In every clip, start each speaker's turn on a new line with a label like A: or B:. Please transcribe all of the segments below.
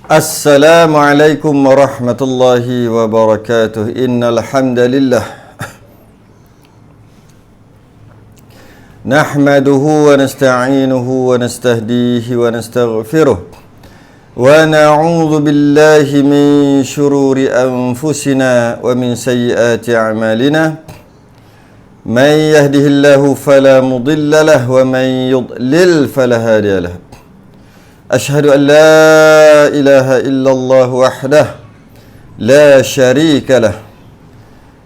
A: Assalamualaikum warahmatullahi wabarakatuh. Innal hamdalillah nahmaduhu wa nasta'inuhu wa nastahdihi wa nastaghfiruh wa na'udzu billahi min shururi anfusina wa min sayyiati a'malina. Man yahdihillahu fala mudilla lahu wa man yudlil fala hadiya lahu. أشهد أن لا إله إلا الله وحده لا شريك له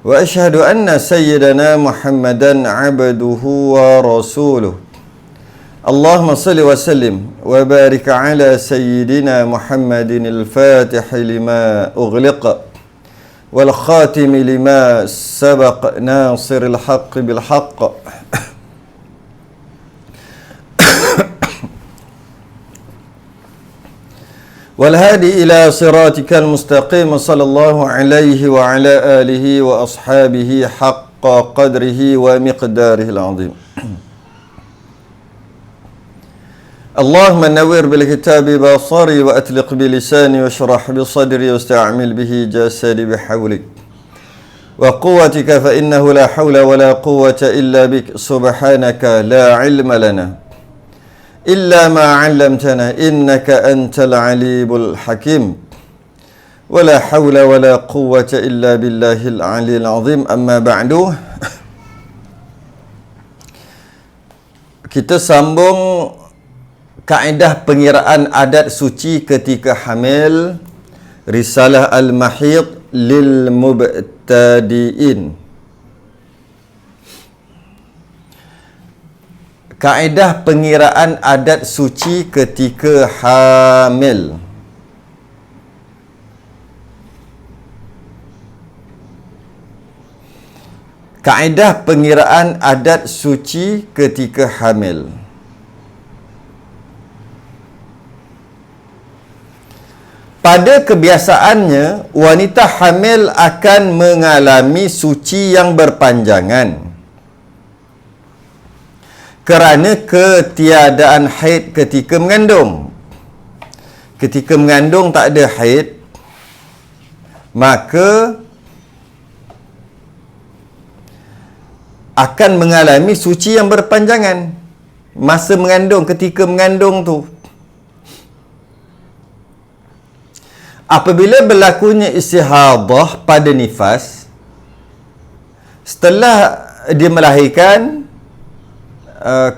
A: وأشهد أن سيدنا محمدا عبده ورسوله اللهم صل وسلم وبارك على سيدنا محمد الفاتح لما أغلق والخاتم لما سبق ناصر الحق بالحق والهادي إلى صراطك المستقيم صلى الله عليه وعلى آله وأصحابه حق قدره ومقداره العظيم. اللهم نور بالكتاب بصري وأطلق بلساني واشرح بصدري واستعمل به جسدي بحولك وقوتك فإنه لا حول ولا قوة إلا بك سبحانك لا علم لنا إلا ما علمتنا إنك أنت العليم الحكيم ولا حول ولا قوة إلا بالله العلي العظيم. أما بعد, kita sambung kaedah pengiraan adat suci ketika hamil, Risalah Al-Mahid lil Mubtadi'in. Kaedah pengiraan adat suci ketika hamil. Kaedah pengiraan adat suci ketika hamil. Pada kebiasaannya, wanita hamil akan mengalami suci yang berpanjangan kerana ketiadaan haid ketika mengandung. Ketika mengandung tak ada haid, maka akan mengalami suci yang berpanjangan masa mengandung, ketika mengandung tu. Apabila berlakunya istihadah pada nifas, setelah dia melahirkan,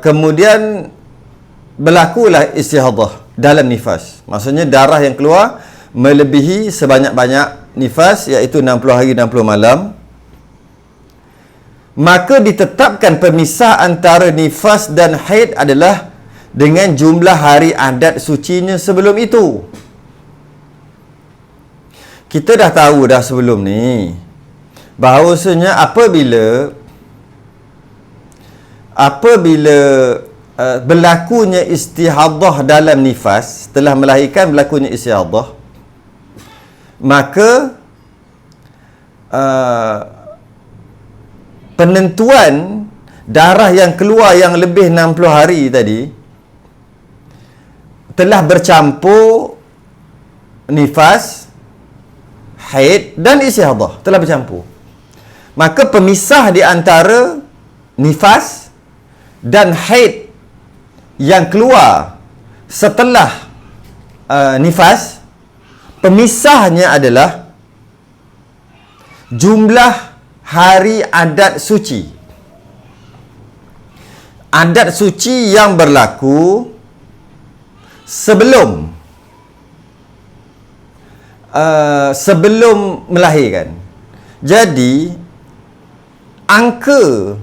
A: kemudian berlakulah istihadah dalam nifas. Maksudnya darah yang keluar melebihi sebanyak-banyak nifas, iaitu 60 hari 60 malam. Maka ditetapkan pemisah antara nifas dan haid adalah dengan jumlah hari adat sucinya sebelum itu. Kita dah tahu dah sebelum ni bahawasanya apabila berlakunya istihadah dalam nifas, setelah melahirkan berlakunya istihadah, maka penentuan darah yang keluar yang lebih 60 hari tadi telah bercampur nifas, haid dan istihadah, telah bercampur. Maka pemisah di antara nifas dan haid yang keluar setelah nifas, pemisahnya adalah jumlah hari adat suci. Adat suci yang berlaku sebelum melahirkan. Jadi angka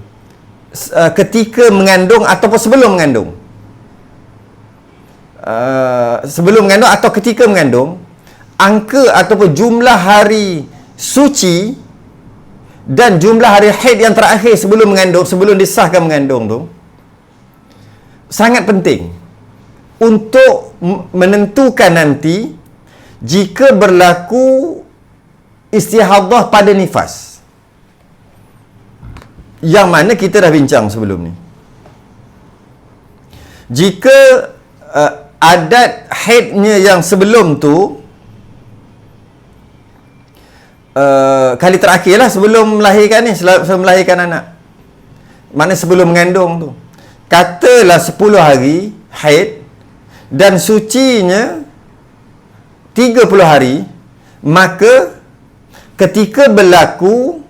A: ketika mengandung ataupun sebelum mengandung, atau ketika mengandung, angka ataupun jumlah hari suci dan jumlah hari haid yang terakhir sebelum mengandung, sebelum disahkan mengandung tu sangat penting untuk menentukan nanti jika berlaku istihadah pada nifas, yang mana kita dah bincang sebelum ni. Jika adat haidnya yang sebelum tu kali terakhir lah sebelum melahirkan ni, sebelum melahirkan anak. Maknanya sebelum mengandung tu. Katalah 10 hari haid dan sucinya 30 hari, maka ketika berlaku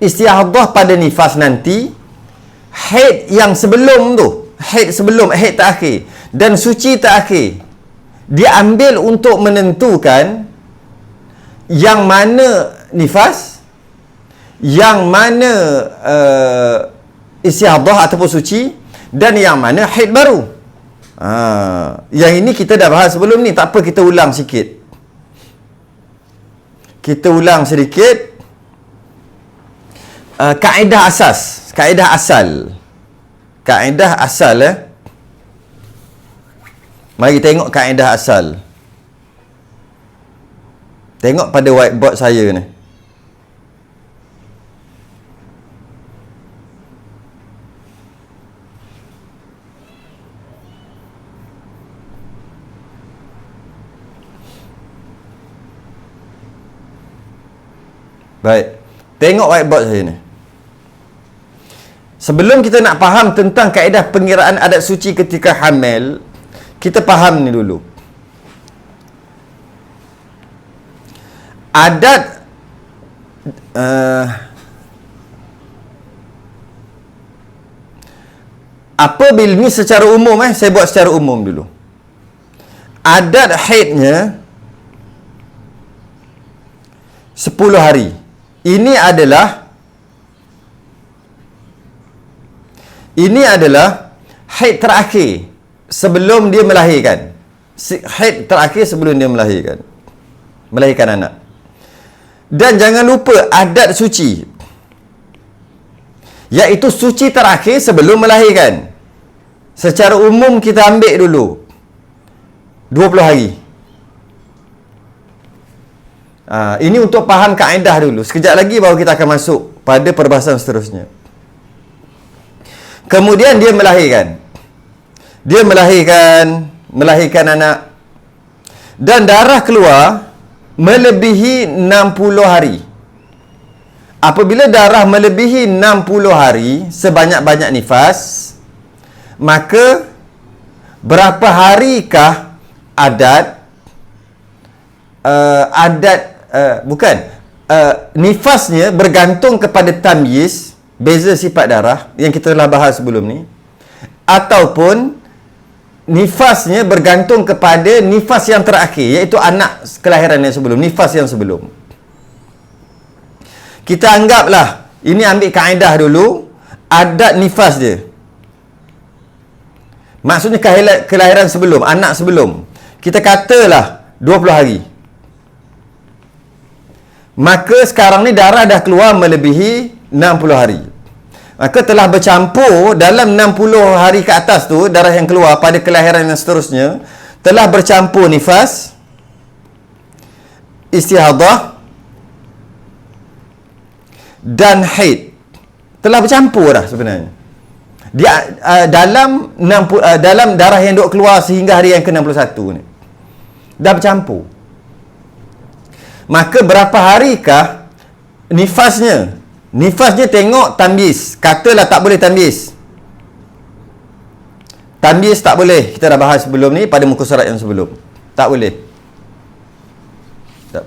A: istihadah pada nifas nanti, haid yang sebelum tu, haid sebelum, haid terakhir dan suci terakhir, dia ambil untuk menentukan yang mana nifas, yang mana istihadah ataupun suci, dan yang mana haid baru. Yang ini kita dah bahas sebelum ni, tak apa kita ulang sikit. Kita ulang sedikit. Kaedah asas, kaedah asal. Kaedah asal Mari tengok kaedah asal. Tengok pada whiteboard saya ni. Baik. Tengok whiteboard saya ni. Sebelum kita nak faham tentang kaedah pengiraan adat suci ketika hamil, kita faham ni dulu. Adat apabila ni secara umum, saya buat secara umum dulu. Adat haidnya 10 hari. Ini adalah haid terakhir sebelum dia melahirkan. Haid terakhir sebelum dia melahirkan anak. Dan jangan lupa adat suci, iaitu suci terakhir sebelum melahirkan. Secara umum kita ambil dulu 20 hari. Ini untuk faham kaedah dulu. Sekejap lagi baru kita akan masuk pada perbahasan seterusnya. Kemudian dia melahirkan. Dia melahirkan anak. Dan darah keluar melebihi 60 hari. Apabila darah melebihi 60 hari sebanyak-banyak nifas, maka berapa harikah nifasnya bergantung kepada tamyiz, beza sifat darah yang kita telah bahas sebelum ni, ataupun nifasnya bergantung kepada nifas yang terakhir, iaitu anak kelahiran yang sebelum, nifas yang sebelum. Kita anggaplah, ini ambil kaedah dulu, adat nifas dia. Maksudnya kelahiran sebelum, anak sebelum. Kita katalah 20 hari. Maka sekarang ni darah dah keluar melebihi 60 hari. Maka telah bercampur dalam 60 hari ke atas tu, darah yang keluar pada kelahiran yang seterusnya, telah bercampur nifas, istihadah dan haid. Telah bercampur dah sebenarnya. Dia dalam darah yang duk keluar sehingga hari yang ke-61 ni. Dah bercampur. Maka berapa harikah nifasnya? Nifasnya tengok tamyiz. Katalah tak boleh tamyiz. Tamyiz tak boleh. Kita dah bahas sebelum ni pada muka surat yang sebelum. Tak boleh. Tak.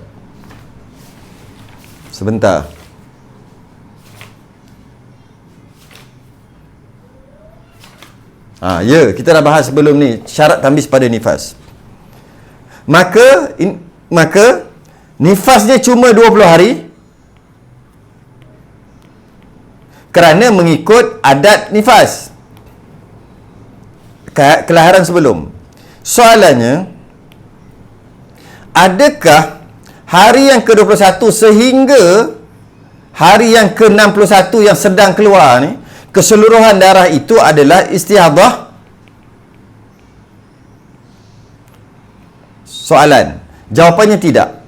A: Sebentar. Ya, kita dah bahas sebelum ni syarat tamyiz pada nifas. Maka nifas dia cuma 20 hari kerana mengikut adat nifas kelahiran sebelum. Soalannya, adakah hari yang ke-21 sehingga hari yang ke-61 yang sedang keluar ni, keseluruhan darah itu adalah istihadah? Soalan. Jawapannya tidak.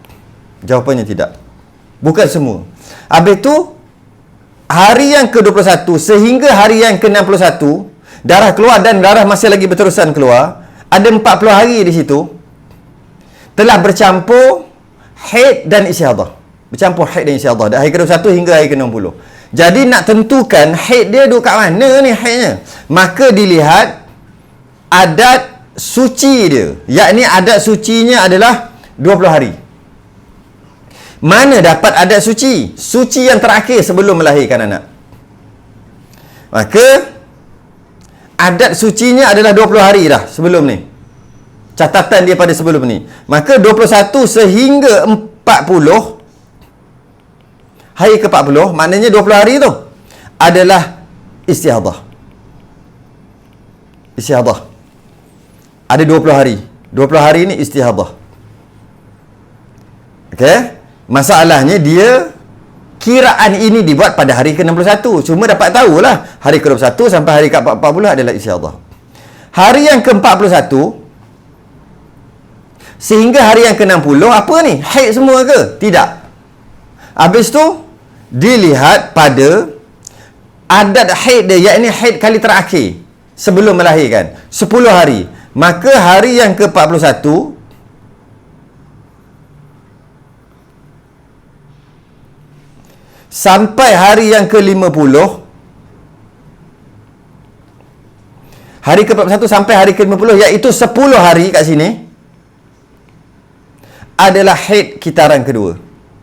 A: Jawapannya tidak. Bukan semua. Habis tu, hari yang ke-21 sehingga hari yang ke-61, darah keluar dan darah masih lagi berterusan keluar. Ada 40 hari di situ. Telah bercampur haid dan istihadah. Bercampur haid dan istihadah. Dari hari ke-21 hingga hari ke-60. Jadi nak tentukan haid dia duduk kat mana ni haidnya. Maka dilihat adat suci dia. Yakni adat sucinya adalah 20 hari. Mana dapat adat suci? Suci yang terakhir sebelum melahirkan anak. Maka adat sucinya adalah 20 hari dah sebelum ni. Catatan dia pada sebelum ni. Maka 21 sehingga 40, hari ke-40, maknanya 20 hari tu adalah istihadah. Istihadah. Ada 20 hari. 20 hari ni istihadah. Okey? Masalahnya dia kiraan ini dibuat pada hari ke-61. Cuma dapat tahulah hari ke-21 sampai hari ke-40 adalah istihadah. Hari yang ke-41 sehingga hari yang ke-60 apa ni? Haid semua ke? Tidak. Habis tu dilihat pada adat haid dia, yakni haid kali terakhir sebelum melahirkan 10 hari. Maka hari yang ke-41 sampai hari yang ke-50, hari ke-41 sampai hari ke-50, iaitu 10 hari kat sini adalah haid kitaran kedua.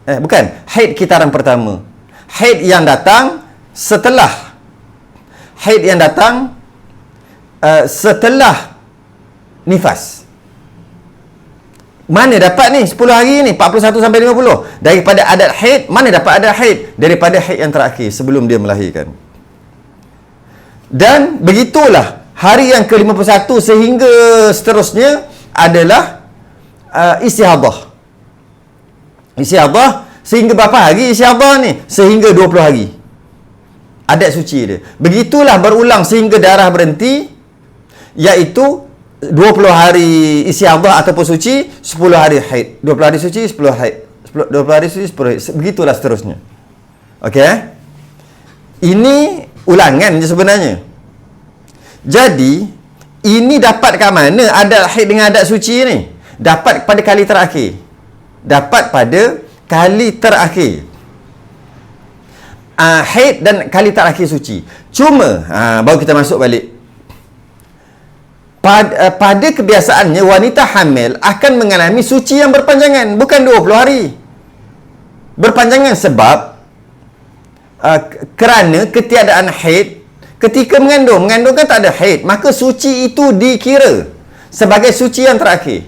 A: Bukan, haid kitaran pertama. Haid yang datang setelah setelah nifas. Mana dapat ni 10 hari ni 41 sampai 50? Daripada adat haid. Mana dapat adat haid? Daripada haid yang terakhir sebelum dia melahirkan. Dan begitulah hari yang ke-51 sehingga seterusnya adalah istihadah. Istihadah sehingga berapa hari istihadah ni? Sehingga 20 hari. Adat suci dia. Begitulah berulang sehingga darah berhenti, iaitu 20 hari istihadah ataupun suci, 10 hari haid. 20 hari suci, 10 haid. 20 hari suci, 10 haid. Begitulah seterusnya. Okey? Ini ulangan je sebenarnya. Jadi, ini dapat kat mana adat haid dengan adat suci ni? Dapat pada kali terakhir. Dapat pada kali terakhir. Haid dan kali terakhir suci. Cuma, baru kita masuk balik. Pada kebiasaannya, wanita hamil akan mengalami suci yang berpanjangan. Bukan 20 hari. Berpanjangan sebab kerana ketiadaan haid ketika mengandung. Mengandung kan tak ada haid. Maka suci itu dikira sebagai suci yang terakhir.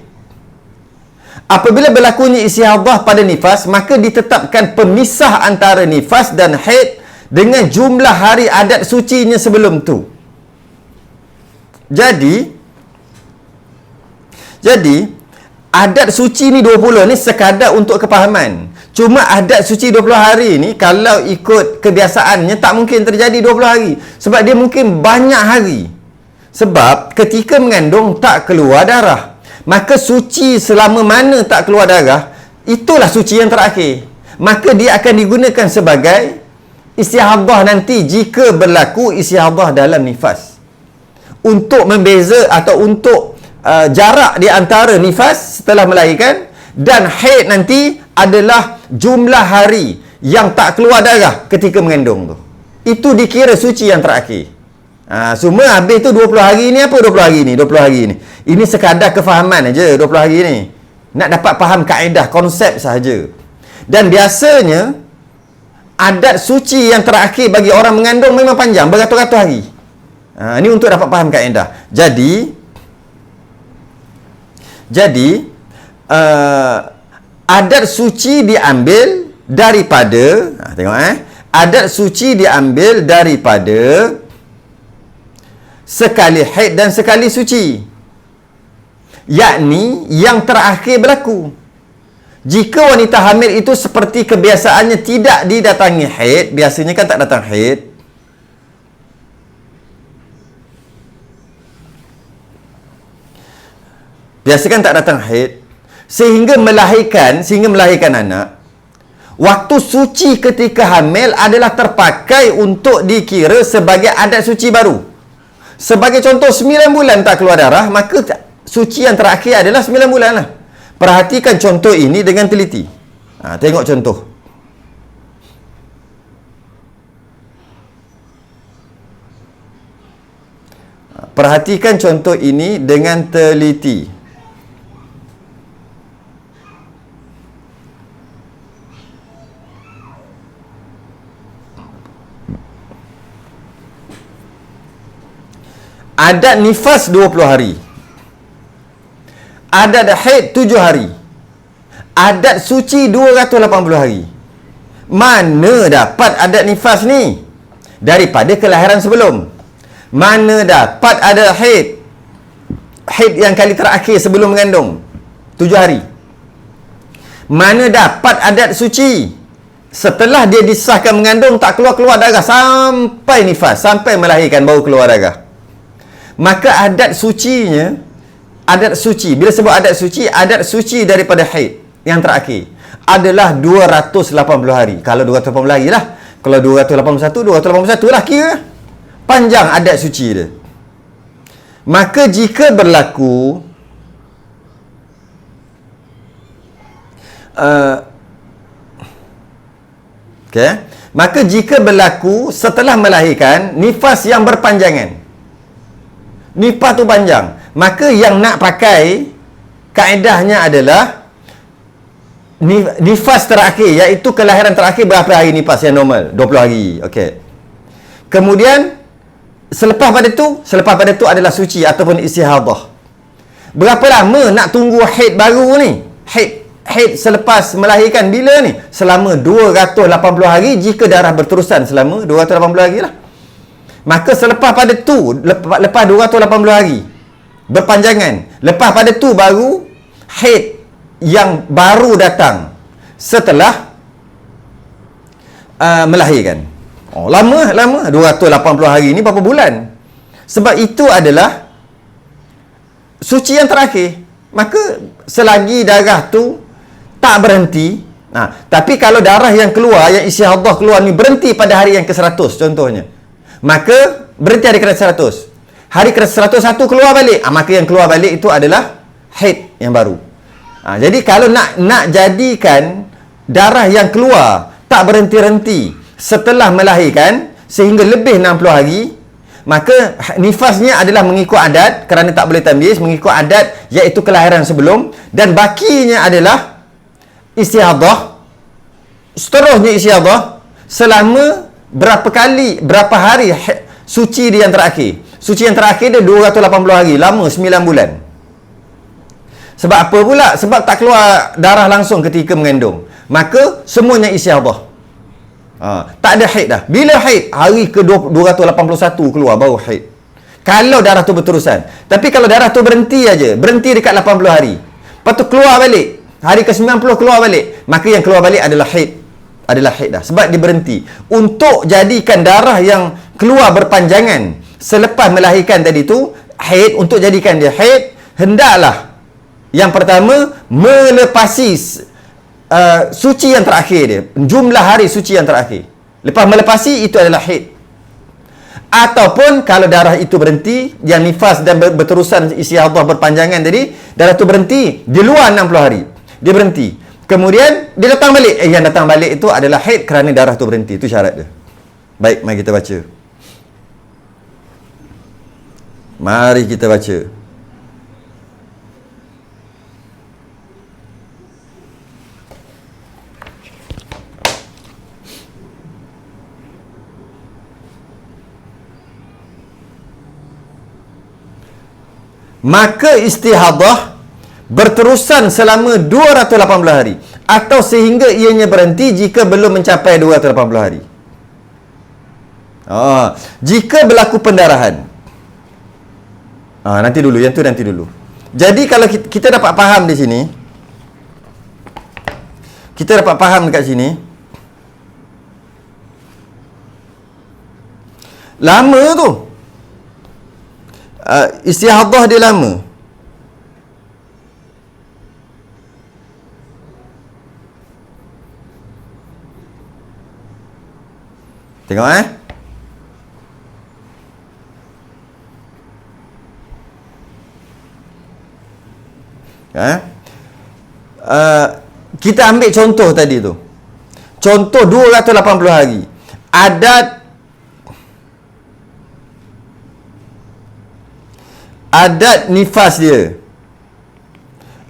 A: Apabila berlakunya istihadah pada nifas, maka ditetapkan pemisah antara nifas dan haid dengan jumlah hari adat sucinya sebelum tu. Jadi adat suci ni 20 ni sekadar untuk kepahaman. Cuma adat suci 20 hari ni kalau ikut kebiasaannya tak mungkin terjadi 20 hari. Sebab dia mungkin banyak hari. Sebab ketika mengandung tak keluar darah. Maka suci selama mana tak keluar darah, itulah suci yang terakhir. Maka dia akan digunakan sebagai istihadah nanti jika berlaku istihadah dalam nifas. Untuk membeza atau untuk jarak di antara nifas setelah melahirkan dan haid nanti adalah jumlah hari yang tak keluar darah ketika mengandung tu. Itu dikira suci yang terakhir. Semua habis tu 20 hari ni apa 20 hari ni? 20 hari ni. Ini sekadar kefahaman aja 20 hari ni. Nak dapat faham kaedah, konsep sahaja. Dan biasanya adat suci yang terakhir bagi orang mengandung memang panjang, beratus-ratus hari. Ini untuk dapat faham kaedah. Jadi adat suci diambil daripada adat suci diambil daripada sekali haid dan sekali suci, yakni yang terakhir berlaku. Jika wanita hamil itu seperti kebiasaannya tidak didatangi haid, biasanya kan tak datang haid, sehingga melahirkan anak, waktu suci ketika hamil adalah terpakai untuk dikira sebagai adat suci baru. Sebagai contoh, 9 bulan tak keluar darah, maka suci yang terakhir adalah 9 bulan lah. Perhatikan contoh ini dengan teliti. Tengok contoh. Perhatikan contoh ini dengan teliti. Adat nifas 20 hari. Adat haid 7 hari. Adat suci 280 hari. Mana dapat adat nifas ni? Daripada kelahiran sebelum. Mana dapat adat haid? Haid yang kali terakhir sebelum mengandung 7 hari. Mana dapat adat suci? Setelah dia disahkan mengandung, tak keluar-keluar darah sampai nifas, sampai melahirkan baru keluar darah. Maka adat sucinya, adat suci, bila sebut adat suci daripada haid yang terakhir adalah 280 hari. Kalau 280 hari lah. Kalau 281 lah kira. Panjang adat suci dia. Maka jika berlaku maka jika berlaku setelah melahirkan nifas yang berpanjangan, nifas tu panjang, maka yang nak pakai kaedahnya adalah nifas terakhir, iaitu kelahiran terakhir berapa hari nifas yang normal? 20 hari. Okey. Kemudian selepas pada tu adalah suci ataupun istihadah. Berapa lama nak tunggu haid baru ni? Haid selepas melahirkan bila ni? Selama 280 hari jika darah berterusan selama 280 hari lah. Maka selepas pada tu, lepas 280 hari berpanjangan, lepas pada tu baru haid yang baru datang setelah melahirkan. Lama 280 hari ni berapa bulan? Sebab itu adalah suci yang terakhir. Maka selagi darah tu tak berhenti, tapi kalau darah yang keluar, yang istihadah keluar ni berhenti pada hari yang ke-100 contohnya, maka berhenti hari ke-100. Hari ke-101 keluar balik, maka yang keluar balik itu adalah haid yang baru. Jadi kalau nak jadikan darah yang keluar tak berhenti-henti setelah melahirkan sehingga lebih 60 hari, maka nifasnya adalah mengikut adat, kerana tak boleh tamyiz, mengikut adat iaitu kelahiran sebelum, dan bakinya adalah istihadah. Seterusnya istihadah selama berapa hari suci dia yang terakhir. Suci yang terakhir dia 280 hari, lama 9 bulan. Sebab apa pula? Sebab tak keluar darah langsung ketika mengandung. Maka semuanya istihadah. Tak ada haid dah. Bila haid? Hari ke-281 keluar baru haid. Kalau darah tu berterusan. Tapi kalau darah tu berhenti aja, berhenti dekat 80 hari, lepas tu keluar balik, hari ke-90 keluar balik, maka yang keluar balik adalah haid. Adalah haid dah. Sebab dia berhenti. Untuk jadikan darah yang keluar berpanjangan selepas melahirkan tadi tu haid, untuk jadikan dia haid, hendaklah yang pertama melepasi suci yang terakhir dia, jumlah hari suci yang terakhir. Lepas melepasi, itu adalah haid. Ataupun kalau darah itu berhenti, yang nifas dan berterusan istihadah berpanjangan tadi, darah itu berhenti di luar 60 hari, dia berhenti, kemudian dia datang balik, yang datang balik itu adalah haid kerana darah itu berhenti. Itu syarat dia. Baik, mari kita baca. Mari kita baca. Maka istihadah berterusan selama 280 hari atau sehingga ianya berhenti jika belum mencapai 280 hari. Jika berlaku pendarahan, nanti dulu, yang tu nanti dulu. Jadi kalau kita dapat faham di sini, kita dapat faham dekat sini, lama tu istihadah dia lama. Tengok kita ambil contoh tadi tu. Contoh 280 hari. Adat adat nifas dia.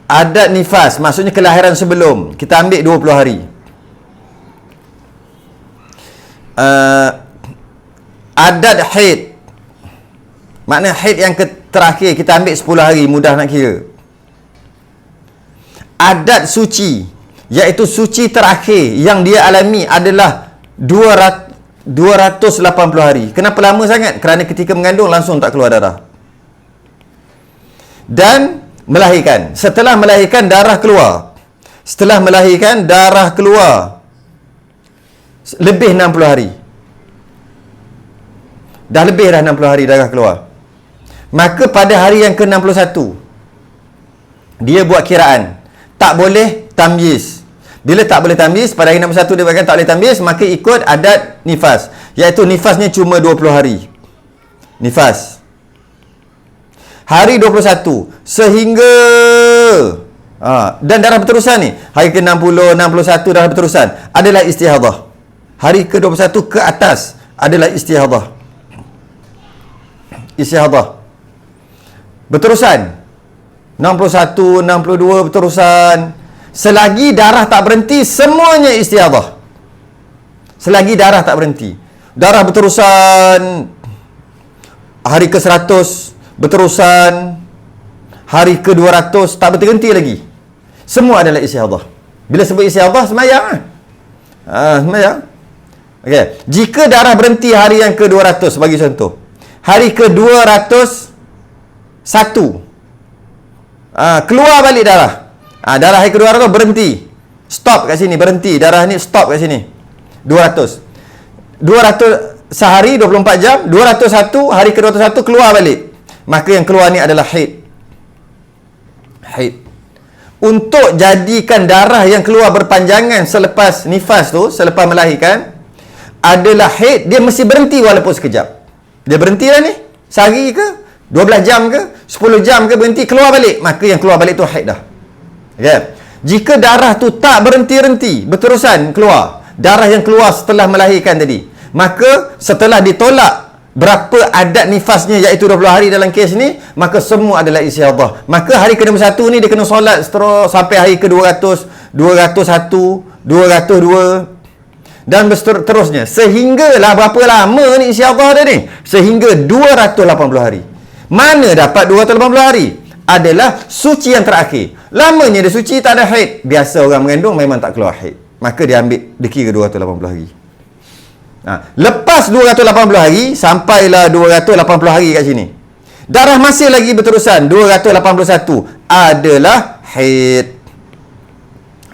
A: Adat nifas maksudnya kelahiran sebelum. Kita ambil 20 hari. Adat haid, maknanya haid yang terakhir kita ambil 10 hari, mudah nak kira. Adat suci, iaitu suci terakhir yang dia alami adalah 280 hari. Kenapa lama sangat? Kerana ketika mengandung langsung tak keluar darah. Dan melahirkan. Setelah melahirkan darah keluar. Setelah melahirkan darah keluar lebih 60 hari. Dah lebih dah 60 hari darah keluar. Maka pada hari yang ke-61 dia buat kiraan. Tak boleh tamyiz. Bila tak boleh tamyiz, pada hari 61 dia berkata tak boleh tamyiz, maka ikut adat nifas. Iaitu nifasnya cuma 20 hari. Nifas. Hari 21 sehingga dan darah berterusan ni, hari ke-60, 61 darah berterusan adalah istihadah. Hari ke-21 ke atas adalah istihadah. Istihadah berterusan 61, 62 berterusan. Selagi darah tak berhenti, semuanya istihadah. Selagi darah tak berhenti, darah berterusan hari ke-100 berterusan, hari ke-200 tak berhenti lagi, semua adalah istihadah. Bila sebut istihadah, semayang semayang. Okay. Jika darah berhenti hari yang ke-200, bagi contoh, hari ke-201 keluar balik darah. Darah hari ke-200 berhenti, stop kat sini, berhenti darah ni, stop kat sini. 200 sehari 24 jam, 201 hari ke-201 keluar balik. Maka yang keluar ni adalah haid. Haid. Untuk jadikan darah yang keluar berpanjangan selepas nifas tu, selepas melahirkan, adalah haid, dia mesti berhenti walaupun sekejap. Dia berhenti dah ni, sehari ke, 12 jam ke, 10 jam ke, berhenti, keluar balik. Maka yang keluar balik tu haid dah. Okay. Jika darah tu tak berhenti-henti, berterusan keluar, darah yang keluar setelah melahirkan tadi, maka setelah ditolak berapa adat nifasnya, iaitu 20 hari dalam kes ni, maka semua adalah istihadah. Maka hari ke-21 ni dia kena solat terus sampai hari ke-200, 201, 202 dan seterusnya, sehinggalah berapa lama ni istihadah dia ni? Sehingga 280 hari. Mana dapat 280 hari? Adalah suci yang terakhir. Lamanya dia suci, tak ada haid. Biasa orang mengandung memang tak keluar haid, maka dia ambil, dikira 280 hari. Lepas 280 hari, sampailah 280 hari kat sini, darah masih lagi berterusan 281, adalah haid.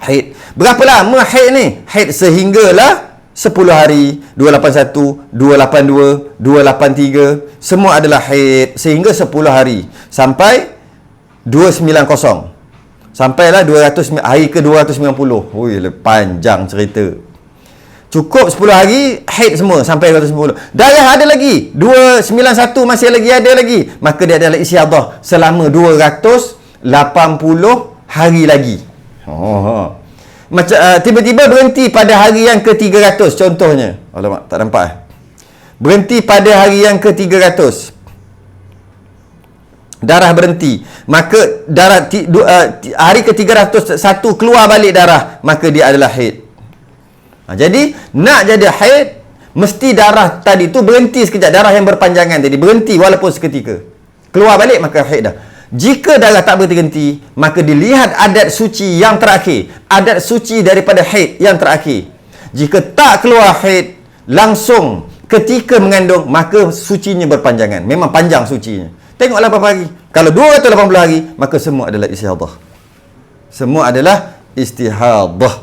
A: Haid. Berapa lama haid ni? Haid sehinggalah 10 hari, 281, 282, 283, semua adalah haid sehingga 10 hari sampai 290. Sampailah 200 hari ke-290. Ui, panjang cerita. Cukup 10 hari haid semua sampai 290. Darah ada lagi 291, masih lagi ada lagi, maka dia adalah istihadah selama 280 hari lagi. Macam tiba-tiba berhenti pada hari yang ke-300 contohnya. Alamak, tak nampak berhenti pada hari yang ke-300, darah berhenti, maka darah hari ke-301 keluar balik darah, maka dia adalah haid. Jadi nak jadi haid, mesti darah tadi tu berhenti sekejap, darah yang berpanjangan tadi berhenti walaupun seketika, keluar balik, maka haid dah. Jika darah tak berhenti, maka dilihat adat suci yang terakhir, adat suci daripada haid yang terakhir. Jika tak keluar haid langsung ketika mengandung, maka sucinya berpanjangan, memang panjang sucinya. Tengoklah berapa hari. Kalau 280 hari, maka semua adalah istihadah. Semua adalah istihadah.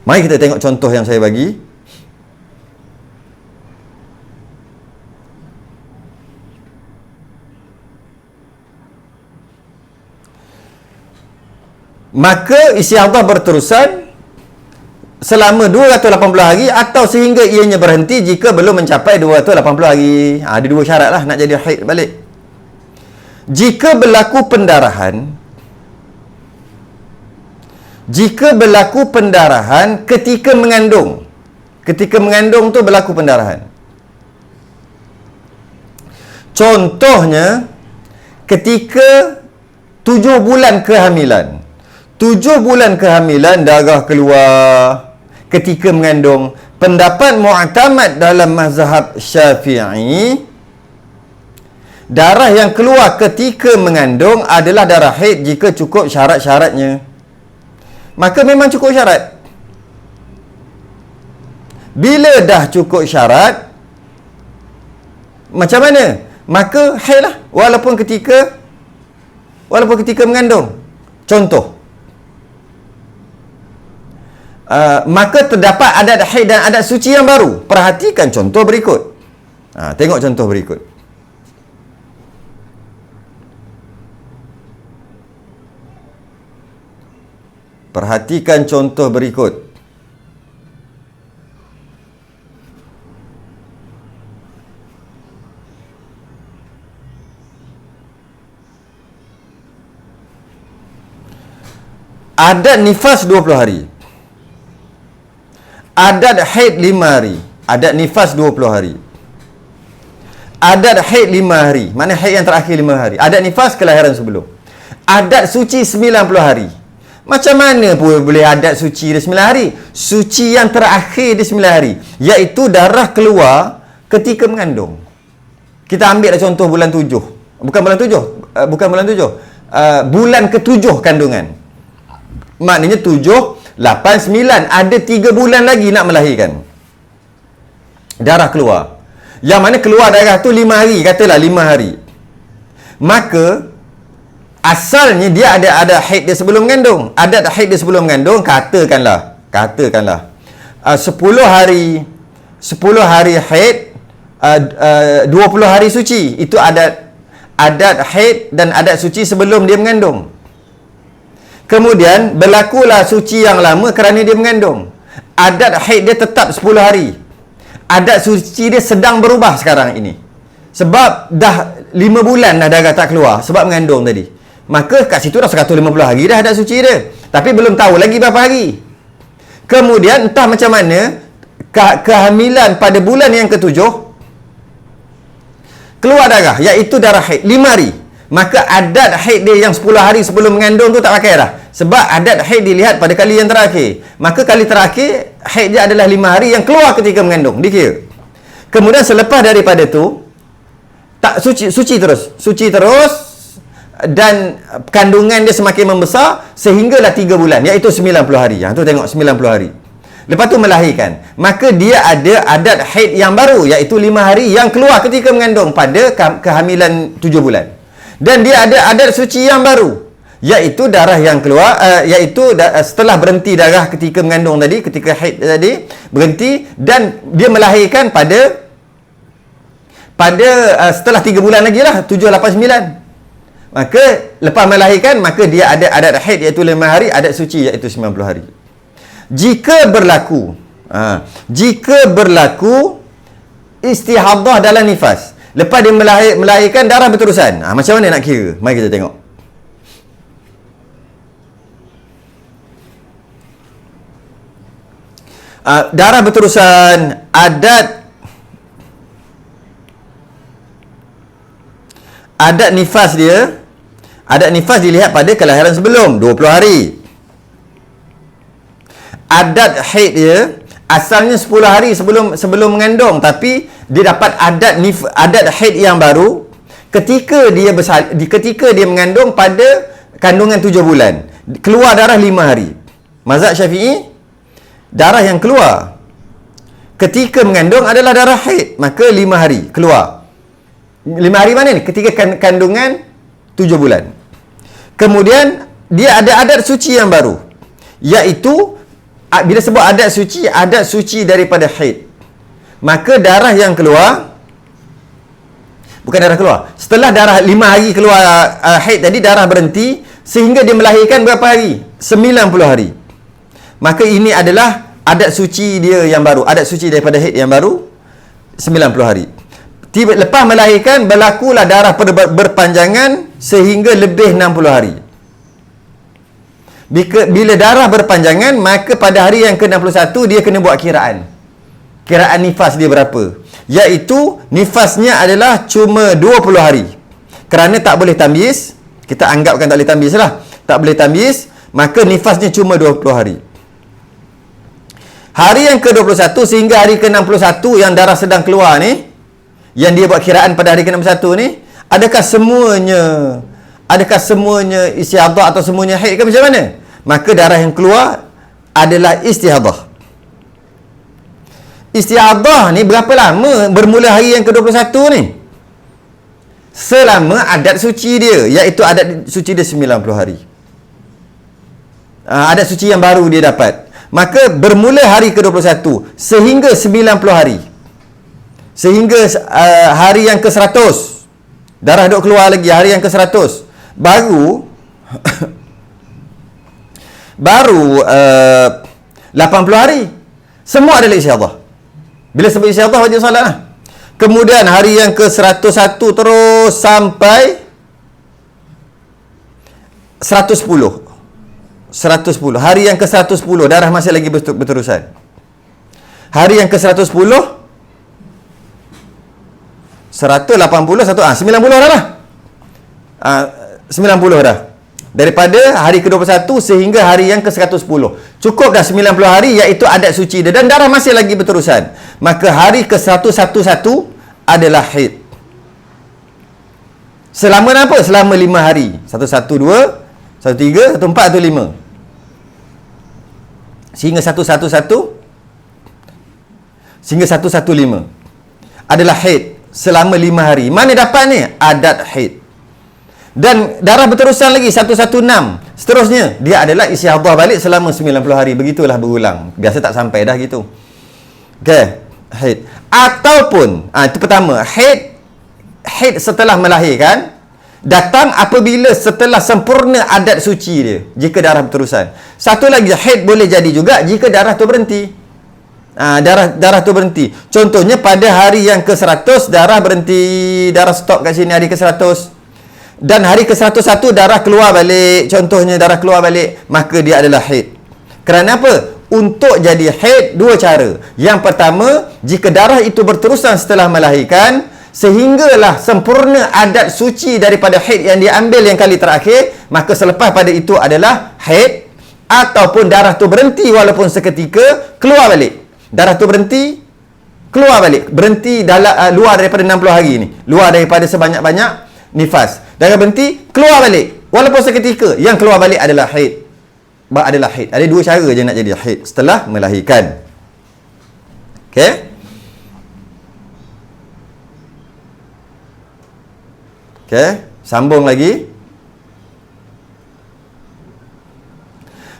A: Mari kita tengok contoh yang saya bagi. Maka istihadah berterusan selama 280 hari atau sehingga ianya berhenti jika belum mencapai 280 hari. Ada dua syarat lah nak jadi haid balik. Jika berlaku pendarahan, ketika mengandung, tu berlaku pendarahan. Contohnya, ketika 7 bulan kehamilan. 7 bulan kehamilan darah keluar ketika mengandung. Pendapat mu'tamad dalam mazhab Syafi'i, darah yang keluar ketika mengandung adalah darah haid jika cukup syarat-syaratnya. Maka memang cukup syarat. Bila dah cukup syarat, macam mana? Maka haid lah, walaupun ketika mengandung. Contoh, maka terdapat adat haid dan adat suci yang baru. Perhatikan contoh berikut. Tengok contoh berikut. Perhatikan contoh berikut. Adat nifas 20 hari. Adat haid 5 hari. Adat nifas 20 hari. Adat haid 5 hari. Mana haid yang terakhir 5 hari. Adat nifas kelahiran sebelum. Adat suci 90 hari. Macam mana pun boleh adat suci dia 9 hari? Suci yang terakhir dia 9 hari. Iaitu darah keluar ketika mengandung. Kita ambil contoh bulan 7. Bukan bulan 7. Bulan ke-7 kandungan. Maknanya 7, 8, 9. Ada 3 bulan lagi nak melahirkan. Darah keluar. Yang mana keluar darah tu 5 hari. Katalah 5 hari. Maka asalnya dia ada haid dia sebelum mengandung. Ada haid dia sebelum mengandung, katakanlah 10 hari haid, 20 hari suci. Itu adat haid dan adat suci sebelum dia mengandung. Kemudian berlakulah suci yang lama kerana dia mengandung. Adat haid dia tetap 10 hari. Adat suci dia sedang berubah sekarang ini. Sebab dah 5 bulan dah darah tak keluar sebab mengandung tadi. Maka kat situ dah 150 hari dah adat suci dia. Tapi belum tahu lagi berapa hari. Kemudian entah macam mana kehamilan pada bulan yang ke-7 keluar darah, iaitu darah haid 5 hari. Maka adat haid dia yang 10 hari sebelum mengandung tu tak pakai dah. Sebab adat haid dilihat pada kali yang terakhir. Maka kali terakhir haid dia adalah 5 hari yang keluar ketika mengandung, dikira. Kemudian selepas daripada tu tak suci terus dan kandungan dia semakin membesar sehinggalah 3 bulan, iaitu 90 hari. Tu tengok 90 hari. Lepas tu melahirkan. Maka dia ada adat haid yang baru, iaitu 5 hari yang keluar ketika mengandung pada kehamilan 7 bulan. Dan dia ada adat suci yang baru, iaitu darah yang keluar, setelah berhenti darah ketika mengandung tadi, ketika haid tadi berhenti, dan dia melahirkan pada setelah 3 bulan lagi lah, 7, 8, 9. Maka lepas melahirkan, maka dia ada adat haid iaitu 5 hari, adat suci iaitu 90 hari. Jika berlaku istihadah dalam nifas, lepas dia melahirkan darah berterusan, macam mana nak kira? Mari kita tengok. Darah berterusan, adat nifas dia, adat nifas dilihat pada kelahiran sebelum 20 hari. Adat haid dia asalnya 10 hari sebelum mengandung, tapi dia dapat adat haid yang baru ketika dia mengandung pada kandungan 7 bulan. Keluar darah 5 hari. Mazhab Syafi'i, darah yang keluar ketika mengandung adalah darah haid, maka 5 hari keluar. 5 hari mana ni? Ketika kandungan 7 bulan. Kemudian dia ada adat suci yang baru, iaitu bila sebut adat suci daripada haid, maka darah yang keluar, bukan darah keluar, setelah darah 5 hari keluar haid tadi, darah berhenti sehingga dia melahirkan berapa hari? 90 hari. Maka ini adalah adat suci dia yang baru, adat suci daripada haid yang baru, 90 hari. Lepas melahirkan berlakulah darah berpanjangan sehingga lebih 60 hari. Bila darah berpanjangan, maka pada hari yang ke-61 dia kena buat kiraan nifas dia berapa, iaitu nifasnya adalah cuma 20 hari. Kerana tak boleh tamyiz, kita anggapkan tak boleh tamyiz lah. Tak boleh tamyiz, maka nifasnya cuma 20 hari. Hari yang ke-21 sehingga hari ke-61 yang darah sedang keluar ni, yang dia buat kiraan pada hari ke-61 ni, adakah semuanya istihadah atau semuanya haid ke macam mana? Maka darah yang keluar adalah istihadah. Istihadah ni berapa lama bermula hari yang ke-21 ni? Selama adat suci dia, iaitu adat suci dia 90 hari. Adat suci yang baru dia dapat. Maka bermula hari ke-21 sehingga 90 hari. Sehingga hari yang ke-100. Darah duk keluar lagi hari yang ke-100. Baru 80 hari. Semua adalah istihadah. Bila sebut istihadah wajib salat lah. Kemudian hari yang ke-101 terus sampai 110. Hari yang ke-110 darah masih lagi berterusan. Hari yang ke-110 180 90 dah lah. 90 dah. Daripada hari ke-21 sehingga hari yang ke-110. Cukup dah 90 hari, iaitu adat suci dia, dan darah masih lagi berterusan. Maka hari ke-111 adalah haid. Selama apa? Selama 5 hari. 112, 13, 14 atau 5. Sehingga 111 sehingga 115 adalah haid selama 5 hari. Mana dapat ni? Adat haid. Dan darah berterusan lagi 116. Seterusnya dia adalah istihadah balik selama 90 hari. Begitulah berulang. Biasa tak sampai dah gitu. Okey, haid. Ataupun itu pertama, haid setelah melahirkan datang apabila setelah sempurna adat suci dia, jika darah berterusan. Satu lagi, haid boleh jadi juga jika darah tu berhenti. Darah tu berhenti. Contohnya pada hari yang ke-100 darah berhenti, darah stop kat sini hari ke-100. Dan hari ke-101 darah keluar balik, contohnya darah keluar balik, maka dia adalah haid. Kerana apa? Untuk jadi haid dua cara. Yang pertama, jika darah itu berterusan setelah melahirkan sehinggalah sempurna adat suci daripada haid yang diambil yang kali terakhir, maka selepas pada itu adalah haid. Ataupun darah tu berhenti walaupun seketika, keluar balik. Darah tu berhenti, keluar balik. Berhenti dalam luar daripada 60 hari ni, luar daripada sebanyak-banyak nifas. Darah berhenti, keluar balik walaupun seketika. Yang keluar balik adalah haid. Adalah haid. Ada dua cara je nak jadi haid setelah melahirkan. Okey? Okey, sambung lagi.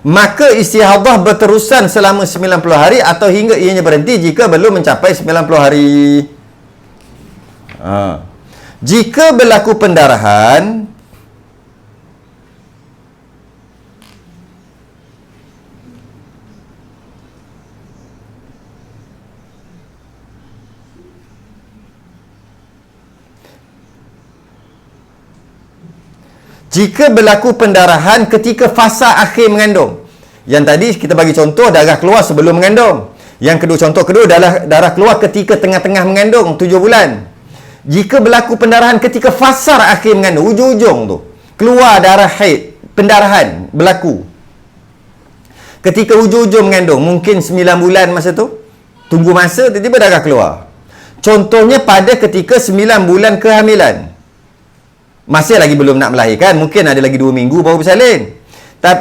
A: Maka istihadah berterusan selama 90 hari atau hingga ianya berhenti jika belum mencapai 90 hari. Jika berlaku pendarahan ketika fasa akhir mengandung. Yang tadi kita bagi contoh darah keluar sebelum mengandung. Yang kedua, contoh kedua darah keluar ketika tengah-tengah mengandung 7 bulan. Jika berlaku pendarahan ketika fasa akhir mengandung, ujung-ujung tu keluar darah haid, pendarahan berlaku ketika hujung-hujung mengandung, mungkin 9 bulan masa tu, tunggu masa tiba-tiba darah keluar. Contohnya pada ketika 9 bulan kehamilan, masih lagi belum nak melahirkan, mungkin ada lagi 2 minggu baru bersalin,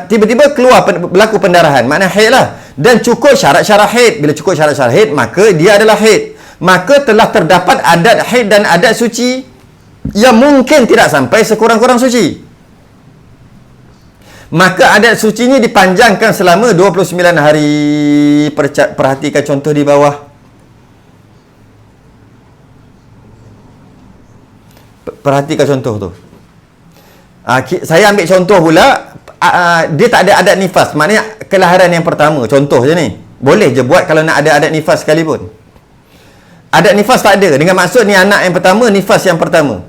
A: tiba-tiba keluar berlaku pendarahan, makna haid lah. Dan cukup syarat-syarat haid. Bila cukup syarat-syarat haid, maka dia adalah haid. Maka telah terdapat adat haid dan adat suci yang mungkin tidak sampai sekurang-kurang suci. Maka adat sucinya dipanjangkan selama 29 hari. Perhatikan contoh di bawah. Perhatikan contoh tu. Saya ambil contoh pula, dia tak ada adat nifas, maknanya kelahiran yang pertama, contoh je ni. Boleh je buat kalau nak ada adat nifas sekalipun. Adat nifas tak ada, dengan maksud ni anak yang pertama, nifas yang pertama,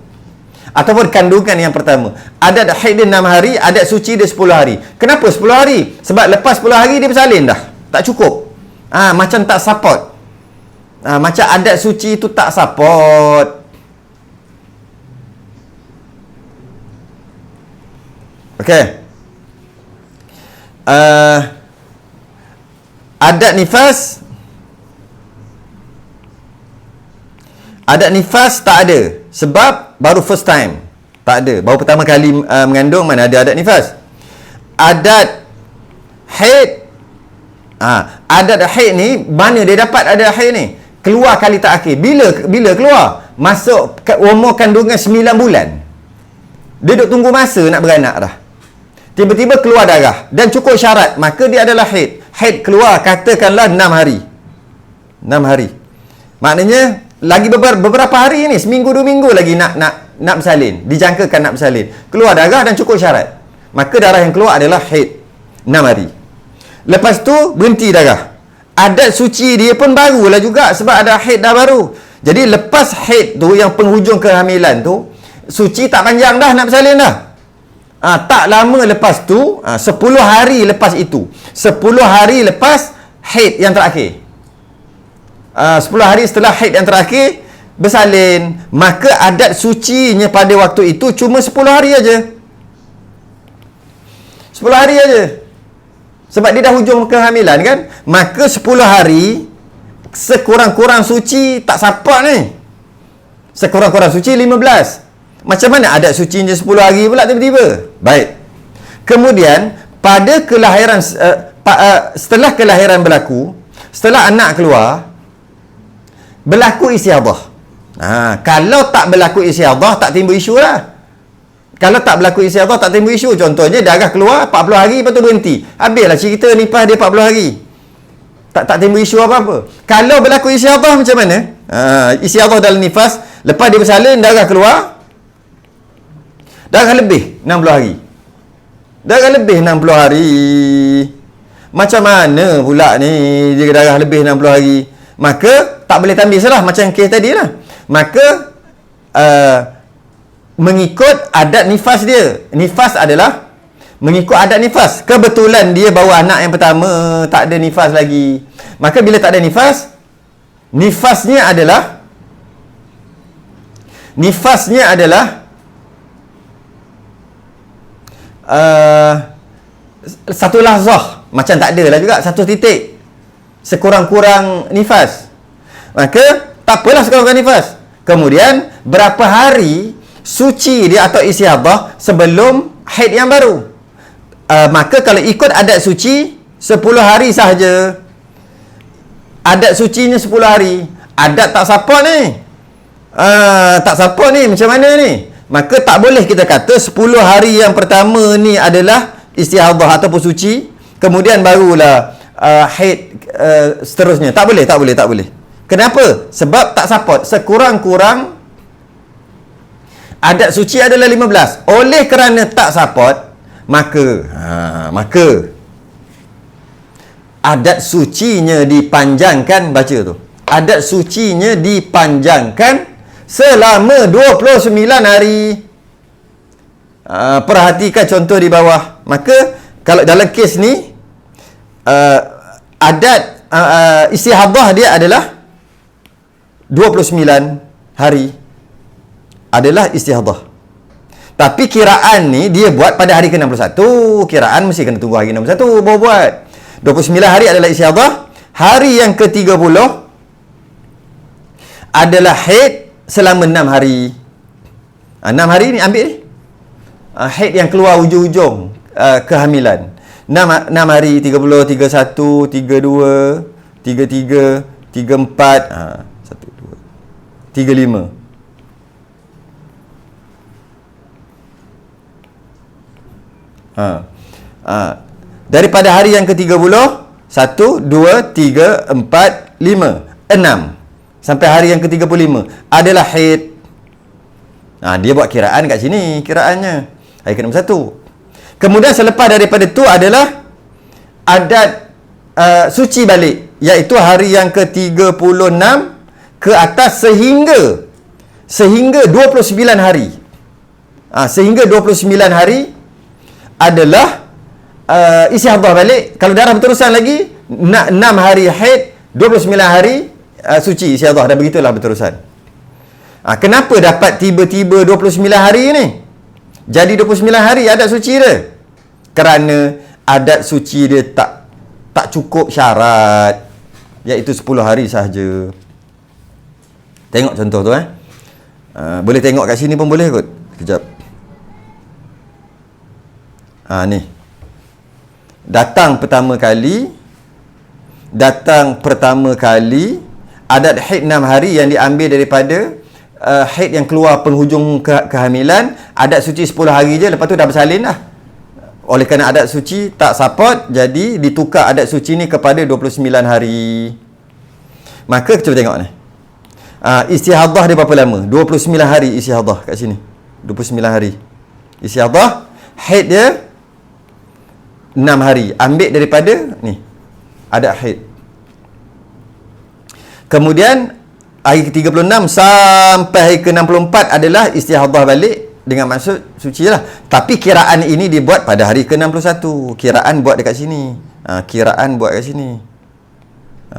A: ataupun kandungan yang pertama. Adat haid dia 6 hari, adat suci dia 10 hari. Kenapa 10 hari? Sebab lepas 10 hari dia bersalin dah, tak cukup. Macam tak support. Macam adat suci tu tak support. Okey. Adat nifas tak ada sebab baru first time. Tak ada. Baru pertama kali mengandung, mana ada adat nifas. Adat haid, adat haid ni mana dia dapat adat haid ni? Keluar kali terakhir. Bila keluar? Masuk umur kandungan 9 bulan. Dia duduk tunggu masa nak beranak dah. Tiba-tiba keluar darah dan cukup syarat, maka dia adalah haid. Haid keluar katakanlah 6 hari. 6 hari. Maknanya lagi beberapa hari ni, seminggu 2 minggu lagi nak bersalin. Dijangkakan nak bersalin. Keluar darah dan cukup syarat. Maka darah yang keluar adalah haid. 6 hari. Lepas tu berhenti darah. Adat suci dia pun barulah juga sebab ada haid dah baru. Jadi lepas haid tu, yang penghujung kehamilan tu, suci tak panjang dah nak bersalin dah. Tak lama lepas tu, 10 hari lepas itu, 10 hari lepas haid yang terakhir, 10 hari setelah haid yang terakhir bersalin. Maka adat sucinya pada waktu itu cuma 10 hari aja. 10 hari aja. Sebab dia dah hujung kehamilan kan. Maka 10 hari sekurang-kurang suci tak sapak ni. Sekurang-kurang suci 15. Macam mana adat sucinya 10 hari pula tiba-tiba? Baik. Kemudian pada kelahiran, setelah kelahiran berlaku, setelah anak keluar, berlaku istiadah. Kalau tak berlaku istiadah, tak timbul isu lah. Kalau tak berlaku istiadah, tak timbul isu. Contohnya darah keluar 40 hari, lepas tu berhenti. Habislah cerita nifas dia 40 hari. Tak timbul isu apa-apa. Kalau berlaku istiadah macam mana? Istiadah dalam nifas, lepas dia bersalin, darah keluar, darah lebih 60 hari. Darah lebih 60 hari. Macam mana pula ni dia darah lebih 60 hari? Maka tak boleh tambis lah, macam kes tadi lah. Maka mengikut adat nifas dia. Nifas adalah mengikut adat nifas. Kebetulan dia bawa anak yang pertama, tak ada nifas lagi. Maka bila tak ada nifas, nifasnya adalah satu lahzah. Macam tak ada lah juga, satu titik. Sekurang-kurang nifas. Maka tak apalah sekurang-kurang nifas. Kemudian berapa hari suci dia atau istiadah sebelum haid yang baru. Maka kalau ikut adat suci 10 hari sahaja. Adat sucinya 10 hari. Adat tak support ni. Tak support ni, macam mana ni? Maka tak boleh kita kata 10 hari yang pertama ni adalah istiadah ataupun suci, kemudian barulah haid seterusnya. Tak boleh. Kenapa? Sebab tak support. Sekurang-kurang adat suci adalah 15. Oleh kerana tak support, maka adat sucinya dipanjangkan. Baca tu. Adat sucinya dipanjangkan selama 29 hari. Perhatikan contoh di bawah. Maka kalau dalam kes ni, adat istihadah dia adalah 29 hari adalah istihadah. Tapi kiraan ni dia buat pada hari ke-61. Kiraan mesti kena tunggu hari 61 baru buat. 29 hari adalah istihadah. Hari yang ke-30 adalah haid selama 6 hari. 6 hari ni ambil ni. Haid yang keluar hujung-hujung kehamilan. 6 hari, 30, 31, 32, 33, 34, 35. Daripada hari yang ke-30, 1, 2, 3, 4, 5, 6 sampai hari yang ke-35 adalah haid. Dia buat kiraan kat sini, kiraannya hari ke-61. Kemudian selepas daripada tu adalah adat suci balik, iaitu hari yang ke-36 ke atas sehingga 29 hari. Sehingga 29 hari adalah istihadah balik. Kalau darah berterusan lagi 6 hari haid, 29 hari suci istihadah, dan begitulah berterusan. Kenapa dapat tiba-tiba 29 hari ni? Jadi 29 hari adat suci dia. kerana adat suci dia tak cukup syarat, iaitu 10 hari sahaja. Tengok contoh tu boleh tengok kat sini pun boleh kot. Kejap. Ni. Datang pertama kali adat haid 6 hari yang diambil daripada haid yang keluar penghujung kehamilan. Adat suci 10 hari je, lepas tu dah bersalin dah. Oleh kerana adat suci tak support, jadi ditukar adat suci ni kepada 29 hari. Maka cuba tengok ni. Istihadah dia berapa lama? 29 hari istihadah kat sini. 29 hari. Istihadah, haid dia 6 hari. Ambil daripada ni, adat haid. Kemudian hari ke-36 sampai hari ke-64 adalah istihadah balik, dengan maksud suci lah. Tapi kiraan ini dibuat pada hari ke-61. Kiraan buat dekat sini. Kiraan buat kat sini.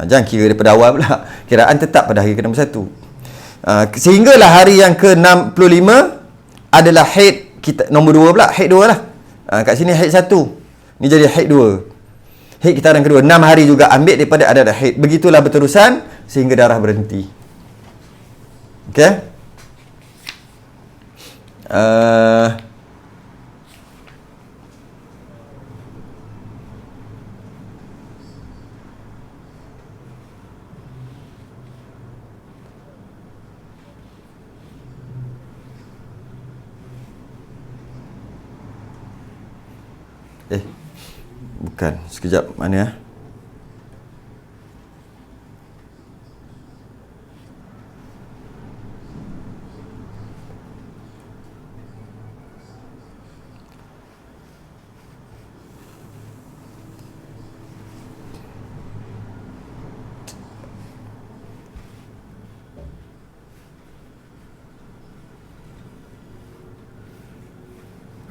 A: Jangan kira daripada awal pula. Kiraan tetap pada hari ke-61. Sehinggalah hari yang ke-65 adalah haid kita, nombor 2 pula. Haid 2 lah. Kat sini haid 1. Ni jadi haid 2. Haid kita yang kedua. 6 hari juga ambil daripada adat haid. Begitulah berterusan sehingga darah berhenti. Okey? Bukan. Sekejap. Mana ya?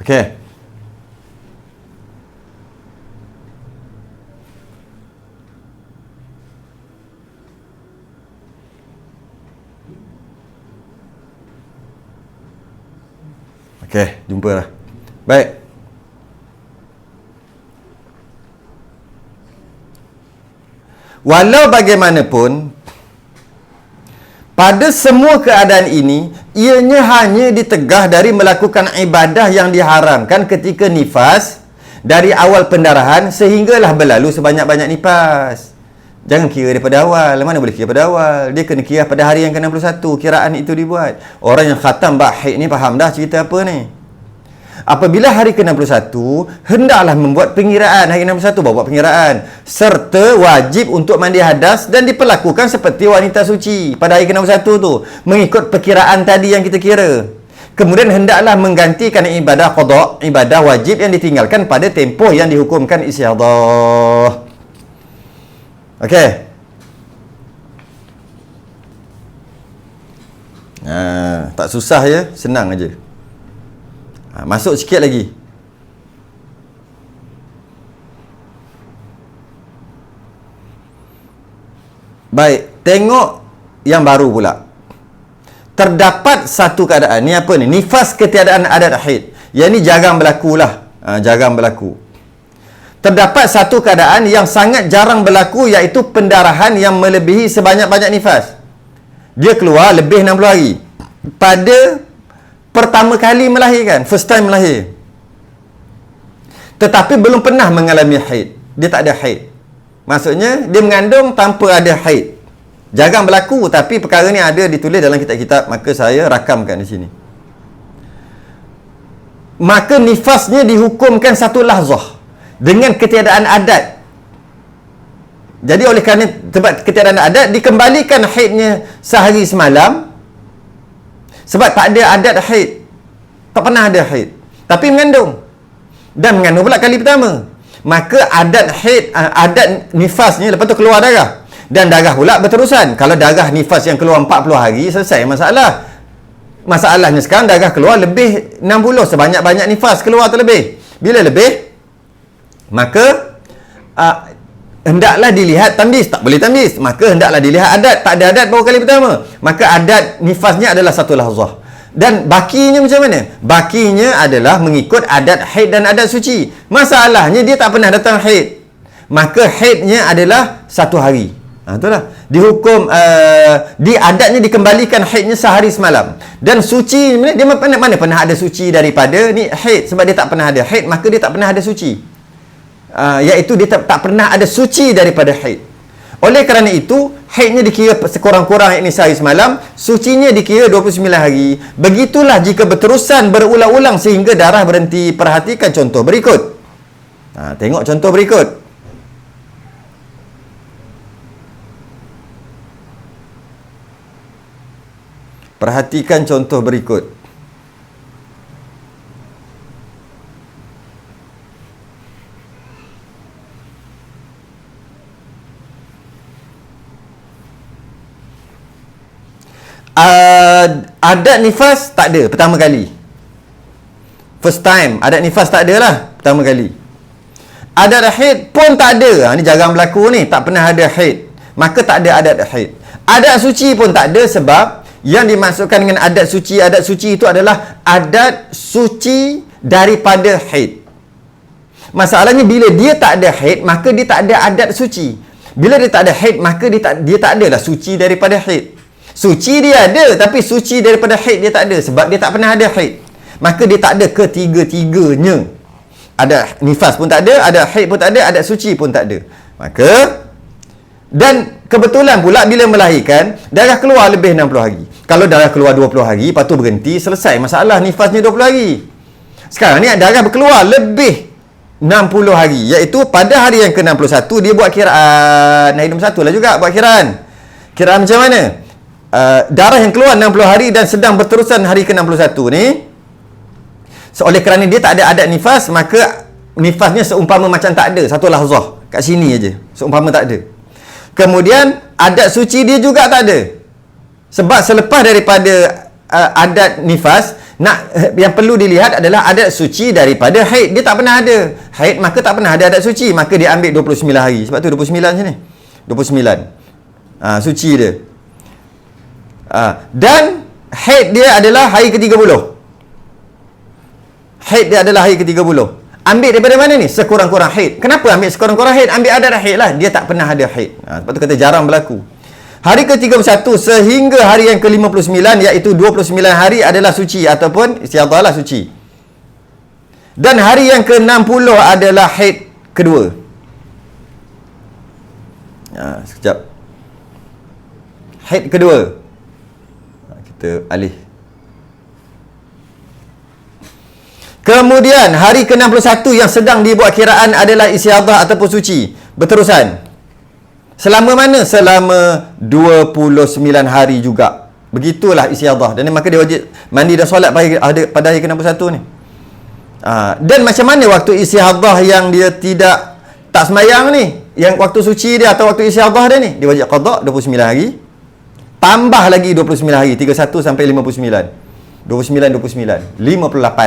A: Okey. Okey, jumpa lah. Baik. Walau bagaimanapun, pada semua keadaan ini, ianya hanya ditegah dari melakukan ibadah yang diharamkan ketika nifas dari awal pendarahan sehinggalah berlalu sebanyak-banyak nifas. Jangan kira daripada awal. Mana boleh kira pada awal? Dia kena kira pada hari yang ke-61. Kiraan itu dibuat. Orang yang khatam bab haid ni faham dah cerita apa ni. Apabila hari ke-61, hendaklah membuat pengiraan. Hari ke-61 buat pengiraan. Serta wajib untuk mandi hadas dan diperlakukan seperti wanita suci pada hari ke-61 tu. Mengikut perkiraan tadi yang kita kira. Kemudian hendaklah menggantikan ibadah qada, ibadah wajib yang ditinggalkan pada tempoh yang dihukumkan istihadah. Okey. Tak susah ya, senang aja. Masuk sikit lagi. Baik, tengok yang baru pula. Terdapat satu keadaan. Ni apa ni? Nifas ketiadaan adat haid. Yang ni jarang berlaku lah. Jarang berlaku. Terdapat satu keadaan yang sangat jarang berlaku, iaitu pendarahan yang melebihi sebanyak-banyak nifas. Dia keluar lebih 60 hari. Pada pertama kali melahirkan, first time melahir. Tetapi belum pernah mengalami haid. Dia tak ada haid. Maksudnya, dia mengandung tanpa ada haid. Jarang berlaku, tapi perkara ni ada ditulis dalam kitab-kitab. Maka saya rakamkan di sini. Maka nifasnya dihukumkan satu lahzah dengan ketiadaan adat. Jadi oleh kerana sebab ketiadaan adat, dikembalikan haidnya sehari semalam. Sebab tak ada adat haid. Tak pernah ada haid. Tapi mengandung. Dan mengandung pula kali pertama. Maka adat haid, adat nifasnya lepas tu keluar darah. Dan darah pula berterusan. Kalau darah nifas yang keluar 40 hari, selesai masalah. Masalahnya sekarang darah keluar lebih 60. Sebanyak-banyak nifas keluar tu lebih. Bila lebih, maka hendaklah dilihat tamyiz. Tak boleh tamyiz, maka hendaklah dilihat adat. Tak ada adat baru kali pertama, maka adat nifasnya adalah satu lahzah. Dan bakinya macam mana? Bakinya adalah mengikut adat haid dan adat suci. Masalahnya dia tak pernah datang haid. Maka haidnya adalah 1 hari. Itulah. Dihukum, di adatnya dikembalikan haidnya sehari semalam. Dan suci, dia mana pernah ada suci daripada ni haid. Sebab dia tak pernah ada haid, maka dia tak pernah ada suci. Iaitu dia tak pernah ada suci daripada haid. Oleh kerana itu, haidnya dikira sekurang-kurang ini sehari semalam, sucinya dikira 29 hari. Begitulah jika berterusan berulang-ulang sehingga darah berhenti. Perhatikan contoh berikut. Tengok contoh berikut. Perhatikan contoh berikut. Adat nifas tak ada pertama kali. First time adat nifas tak ada lah pertama kali. Adat haid pun tak ada. Ni jarang berlaku ni, tak pernah ada haid. Maka tak ada adat haid. Adat suci pun tak ada, sebab yang dimaksudkan dengan adat suci itu adalah adat suci daripada haid. Masalahnya bila dia tak ada haid, maka dia tak ada adat suci. Bila dia tak ada haid, maka dia tak adalah suci daripada haid. Suci dia ada, tapi suci daripada haid dia tak ada, sebab dia tak pernah ada haid. Maka dia tak ada ketiga-tiganya. Ada nifas pun tak ada, ada haid pun tak ada, ada suci pun tak ada. Maka, dan kebetulan pula bila melahirkan, darah keluar lebih 60 hari. Kalau darah keluar 20 hari, lepas tu berhenti, selesai masalah, nifasnya 20 hari. Sekarang ni darah berkeluar lebih 60 hari, iaitu pada hari yang ke-61 dia buat kiraan. Hari nombor 1 lah juga buat kiraan. Kiraan macam mana? Darah yang keluar 60 hari dan sedang berterusan hari ke-61 ni, oleh kerana dia tak ada adat nifas, maka nifasnya seumpama macam tak ada, satu lahzah kat sini aja, seumpama tak ada. Kemudian adat suci dia juga tak ada, sebab selepas daripada adat nifas, yang perlu dilihat adalah adat suci daripada haid. Dia tak pernah ada haid, maka tak pernah ada adat suci, maka dia ambil 29 hari. Sebab tu 29 sini 29 suci dia. Dan haid dia adalah hari ke-30. Haid dia adalah hari ke-30. Ambil daripada mana ni? Sekurang-kurang haid. Kenapa ambil sekurang-kurang haid? Ambil adat haid lah. Dia tak pernah ada haid. Sebab tu kata jarang berlaku. Hari ke-31 sehingga hari yang ke-59, iaitu 29 hari adalah suci ataupun istiadah lah suci. Dan hari yang ke-60 adalah haid kedua. Sekejap. Haid kedua. Kita alih. Kemudian hari ke-61 yang sedang dibuat kiraan adalah istiadah ataupun suci. Berterusan. Selama mana? Selama 29 hari juga. Begitulah istiadah. Dan maka dia wajib mandi dan solat pada hari ke-61 ni. Dan macam mana waktu istiadah yang dia tak sembahyang ni? Yang waktu suci dia atau waktu istiadah dia ni? Dia wajib qada 29 hari. Tambah lagi 29 hari, 31 sampai 59. 59 58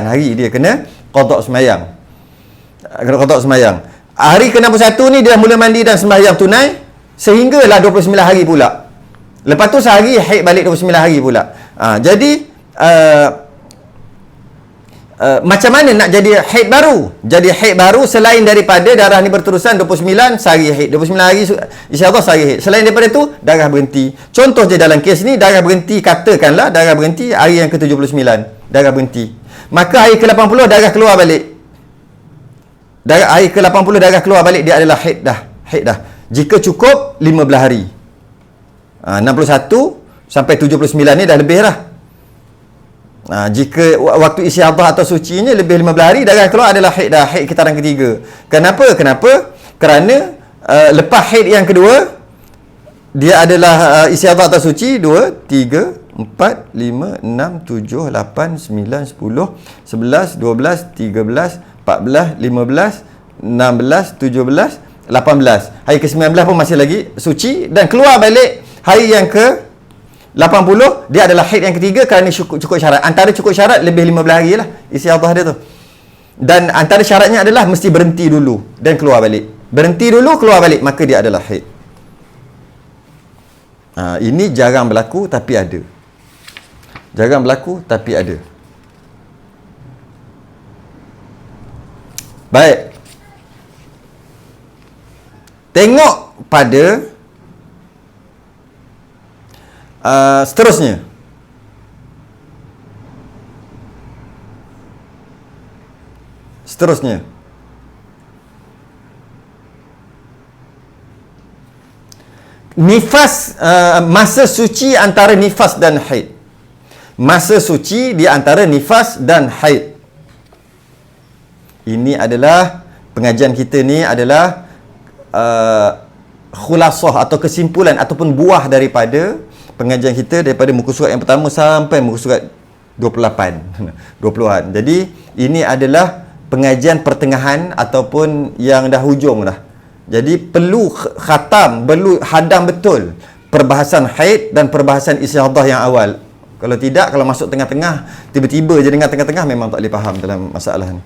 A: hari dia kena qada sembahyang. Kena qada sembahyang. Hari ke-61 ni dia mula mandi dan sembahyang tunai sehinggalah 29 hari pula. Lepas tu sehari haid balik 29 hari pula. Jadi macam mana nak jadi haid baru? Jadi haid baru selain daripada darah ni berterusan 29 sehari haid, 29 hari isyarah sehari haid. Selain daripada tu darah berhenti. Contoh je dalam kes ni darah berhenti, katakanlah darah berhenti hari yang ke-79, darah berhenti. Maka hari ke-80 darah keluar balik. Hari ke-80 darah keluar balik, dia adalah haid dah. Haid dah. Jika cukup 15 hari. 61 sampai 79 ni dah lebih lah. Jika waktu isyarah atau sucinya lebih 15 hari, darah keluar adalah haid dah, haid kitaran ketiga. Kenapa? Kerana lepas haid yang kedua, dia adalah isyarah atau suci 2, 3, 4, 5, 6, 7, 8, 9, 10, 11, 12, 13, 14, 15, 16, 17, 18. Hari ke-19 pun masih lagi suci dan keluar balik hari yang ke 80, dia adalah haid yang ketiga kerana cukup syarat. Antara cukup syarat lebih 15 hari lah isyarah dia tu. Dan antara syaratnya adalah mesti berhenti dulu dan keluar balik. Berhenti dulu, keluar balik, maka dia adalah haid. Ini jarang berlaku tapi ada. Jarang berlaku tapi ada. Baik. Tengok pada seterusnya. Seterusnya. Nifas, masa suci antara nifas dan haid. Masa suci di antara nifas dan haid. Ini adalah, pengajian kita ni adalah khulasah atau kesimpulan ataupun buah daripada pengajian kita daripada muka surat yang pertama sampai muka surat 28 20-an. Jadi ini adalah pengajian pertengahan ataupun yang dah hujung dah. Jadi perlu khatam, perlu hadam betul perbahasan haid dan perbahasan istihadah yang awal. Kalau tidak, kalau masuk tengah-tengah, tiba-tiba je dengar tengah-tengah, memang tak boleh faham dalam masalah ni.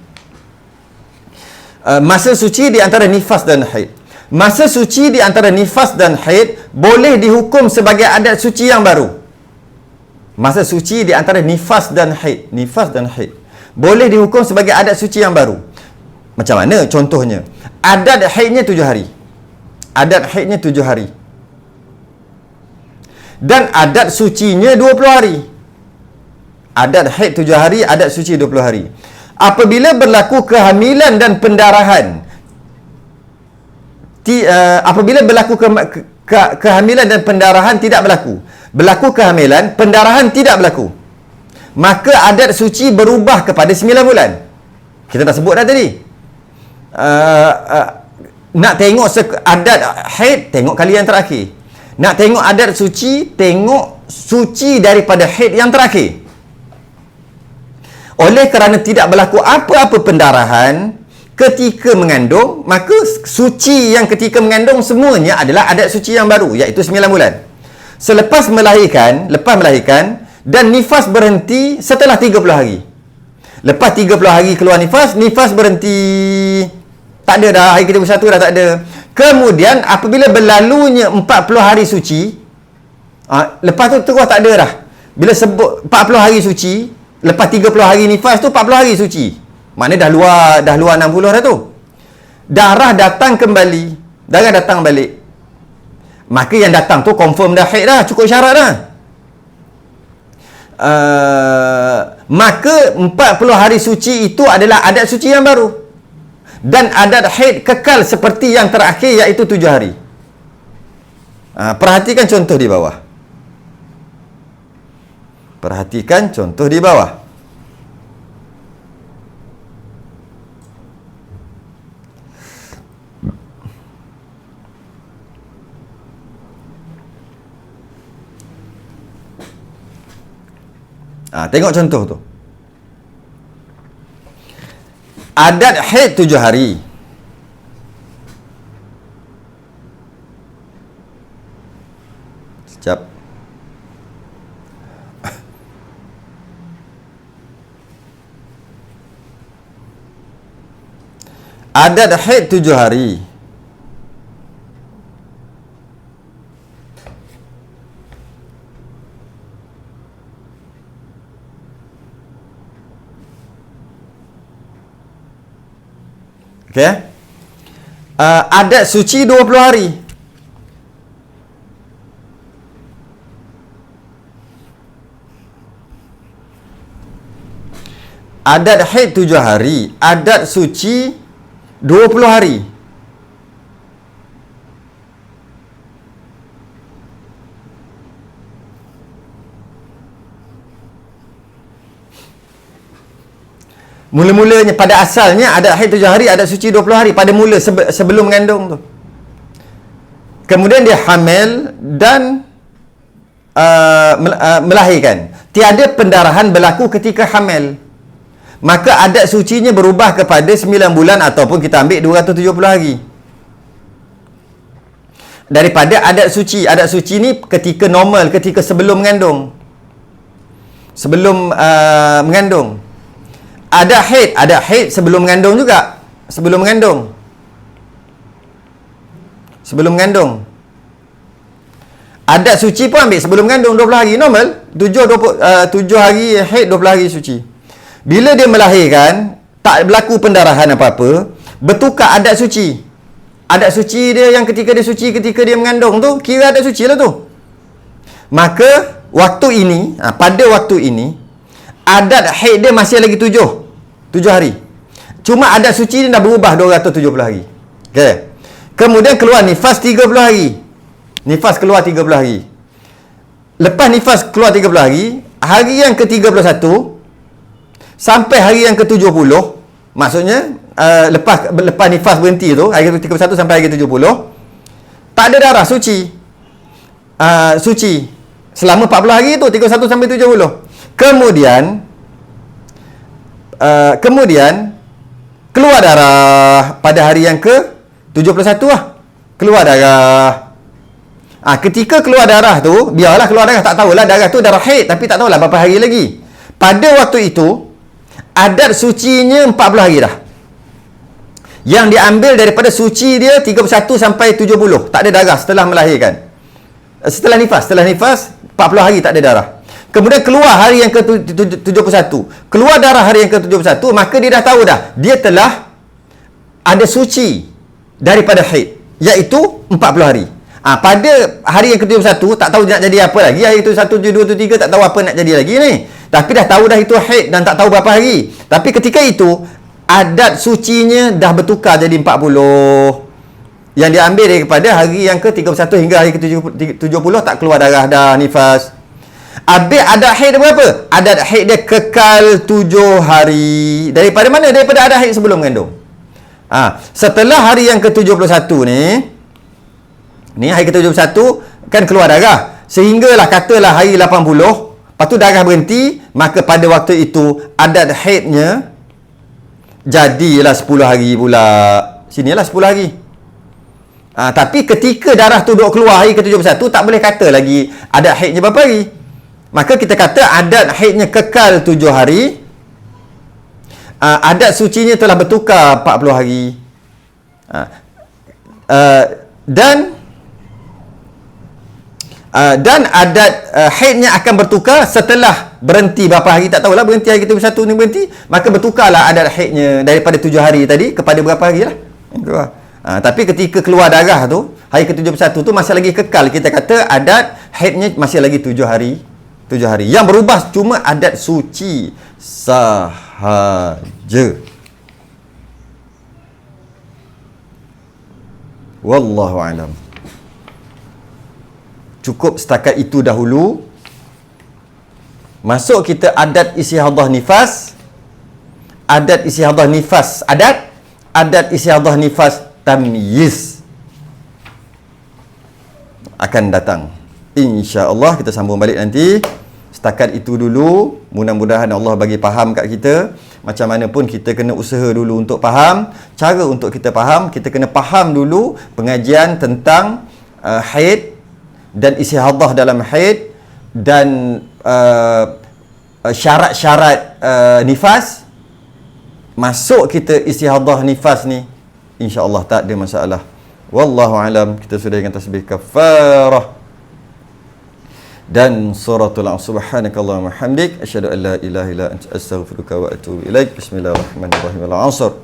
A: Masa suci di antara nifas dan haid. Masa suci di antara nifas dan haid boleh dihukum sebagai adat suci yang baru. Masa suci di antara nifas dan haid. Nifas dan haid boleh dihukum sebagai adat suci yang baru. Macam mana? Contohnya, adat haidnya 7 hari. Adat haidnya 7 hari. Dan adat sucinya 20 hari. Adat haid 7 hari, adat suci 20 hari. Apabila berlaku kehamilan dan pendarahan, apabila berlaku kehamilan dan pendarahan tidak berlaku. Berlaku kehamilan, pendarahan tidak berlaku. Maka adat suci berubah kepada 9 bulan. Kita dah sebut dah tadi. Nak tengok adat haid, tengok kali yang terakhir. Nak tengok adat suci, tengok suci daripada haid yang terakhir. Oleh kerana tidak berlaku apa-apa pendarahan ketika mengandung, maka suci yang ketika mengandung semuanya adalah adat suci yang baru, iaitu 9 bulan. Lepas melahirkan dan nifas berhenti setelah 30 hari. Lepas 30 hari keluar nifas berhenti. Tak ada dah, hari ke-31 dah tak ada. Kemudian apabila berlalunya 40 hari suci, lepas tu terus tak ada dah. Bila sebut 40 hari suci, lepas 30 hari nifas tu 40 hari suci. Maknanya dah luar 60 dah tu. Darah datang kembali. Darah datang balik. Maka yang datang tu confirm dah haid dah, cukup syarat dah. Maka 40 hari suci itu adalah adat suci yang baru. Dan adat haid kekal seperti yang terakhir, iaitu 7 hari. Perhatikan contoh di bawah. Perhatikan contoh di bawah. Tengok contoh tu. Adat haid 7 hari. Sekejap. Adat haid 7 hari. Okay. Adat suci 20 hari. Adat haid 7 hari. Adat suci 20 hari. Mula-mulanya, pada asalnya adat haid 7 hari, adat suci 20 hari pada mula sebelum mengandung tu. Kemudian dia hamil dan melahirkan. Tiada pendarahan berlaku ketika hamil. Maka adat sucinya berubah kepada 9 bulan ataupun kita ambil 270 hari. Daripada adat suci. Adat suci ni ketika normal, ketika sebelum mengandung. Sebelum mengandung. Ada haid sebelum mengandung juga. Sebelum mengandung. Adat suci pun ambil sebelum mengandung 20 hari normal. 7 hari haid, 20 hari suci. Bila dia melahirkan, tak berlaku pendarahan apa-apa, bertukar adat suci. Adat suci dia yang ketika dia suci, ketika dia mengandung tu, kira adat suci lah tu. Maka waktu ini, pada waktu ini, adat haid dia masih lagi 7 hari. Cuma adat suci dia dah berubah 270 hari. Okay. Kemudian keluar nifas 30 hari. Nifas keluar 30 hari. Lepas nifas keluar 30 hari, hari yang ke-31 sampai hari yang ke-70, maksudnya lepas nifas berhenti tu, hari ke-31 sampai hari ke-70, tak ada darah suci. Suci selama 40 hari tu, 31 sampai 70. Kemudian keluar darah pada hari yang ke-71 lah. Keluar darah. Ketika keluar darah tu, biarlah keluar darah, tak tahulah darah tu darah haid, tapi tak tahulah berapa hari lagi. Pada waktu itu, adat sucinya 40 hari dah. Yang diambil daripada suci dia 31 sampai 70. Tak ada darah setelah melahirkan. Setelah nifas 40 hari tak ada darah. Kemudian keluar hari yang ke-71. Keluar darah hari yang ke-71, maka dia dah tahu dah, dia telah ada suci daripada haid, iaitu 40 hari. Pada hari yang ke-71 tak tahu nak jadi apa lagi. Hari itu 1, 2, 3 tak tahu apa nak jadi lagi ni. Tapi dah tahu dah itu haid dan tak tahu berapa hari. Tapi ketika itu adat sucinya dah bertukar jadi 40. Yang diambil daripada hari yang ke-31 hingga hari ke-70 tak keluar darah dah, nifas. Habis adat haid dia berapa? Adat haid dia kekal 7 hari. Daripada mana? Daripada adat haid sebelum mengandung. Setelah hari yang ke-71 ni hari ke-71 kan keluar darah, sehinggalah katalah hari 80, lepas tu darah berhenti, maka pada waktu itu adat haidnya jadilah 10 hari pula. Sinilah 10 hari. Tapi ketika darah tu duk keluar hari ke-71, tak boleh kata lagi adat haidnya berapa hari. Maka kita kata adat haidnya kekal 7 hari. Adat sucinya telah bertukar 40 hari. Dan adat haidnya akan bertukar setelah berhenti berapa hari, tak tahulah, berhenti hari ke-71 ni berhenti, maka bertukarlah adat haidnya daripada 7 hari tadi kepada berapa hari lah. Tapi ketika keluar darah tu, hari ke-71 tu masih lagi kekal, kita kata adat haidnya masih lagi 7 hari. 7 hari. Yang berubah cuma adat suci sahaja. Wallahu a'lam. Cukup setakat itu dahulu. Masuk kita adat istihadah nifas. Adat istihadah nifas adat. Adat istihadah nifas tamyiz akan datang. InsyaAllah kita sambung balik nanti. Setakat itu dulu. Mudah-mudahan Allah bagi faham kat kita. Macam mana pun kita kena usaha dulu untuk faham. Cara untuk kita faham, kita kena faham dulu pengajian tentang haid dan istihadah dalam haid dan syarat-syarat nifas. Masuk kita istihadah nifas ni, insya-Allah tak ada masalah. Wallahu alam. Kita sudah dengan tasbih kafarah dan suratul subhanakallahumma hamdik asyhadu an la ilaha illa anta astaghfiruka wa atubu ilaik. Bismillahirrahmanirrahim. Al-'asr.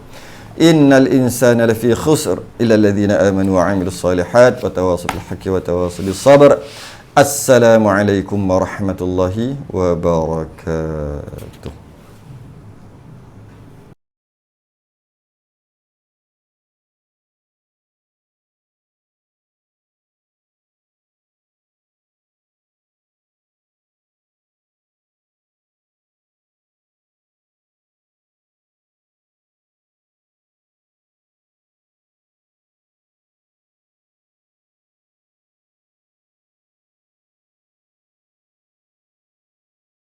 A: Innal insana lafi khusr illa alladhina amanu wa 'amilus solihat wa tawassaw bil haqqi wa tawassaw bis sabr. Assalamualaikum warahmatullahi wabarakatuh.